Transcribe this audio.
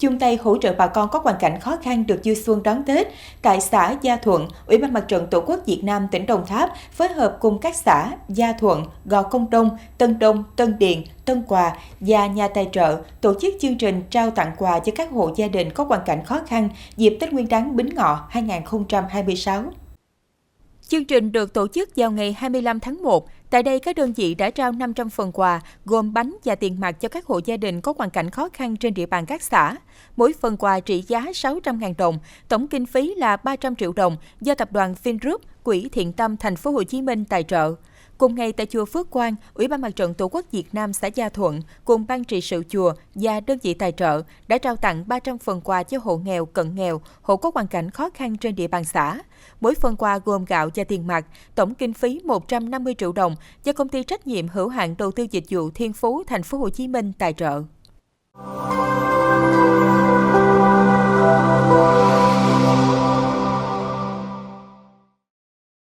chung tay hỗ trợ bà con có hoàn cảnh khó khăn được vui xuân đón Tết. Tại xã Gia Thuận, Ủy ban Mặt trận Tổ quốc Việt Nam tỉnh Đồng Tháp phối hợp cùng các xã Gia Thuận, Gò Công Đông, Tân Điền, Tân Hòa và nhà tài trợ tổ chức chương trình trao tặng quà cho các hộ gia đình có hoàn cảnh khó khăn dịp Tết Nguyên đán Bính Ngọ 2026. Chương trình được tổ chức vào ngày 25 tháng 1. Tại đây, các đơn vị đã trao 500 phần quà, gồm bánh và tiền mặt cho các hộ gia đình có hoàn cảnh khó khăn trên địa bàn các xã. Mỗi phần quà trị giá 600.000 đồng, tổng kinh phí là 300 triệu đồng do tập đoàn Vingroup, Quỹ Thiện Tâm Thành phố Hồ Chí Minh tài trợ. Cùng ngày tại chùa Phước Quang, Ủy ban Mặt trận Tổ quốc Việt Nam xã Gia Thuận cùng ban trị sự chùa và đơn vị tài trợ đã trao tặng 300 phần quà cho hộ nghèo, cận nghèo, hộ có hoàn cảnh khó khăn trên địa bàn xã. Mỗi phần quà gồm gạo và tiền mặt, tổng kinh phí 150 triệu đồng do công ty trách nhiệm hữu hạn đầu tư dịch vụ Thiên Phú Thành phố Hồ Chí Minh tài trợ.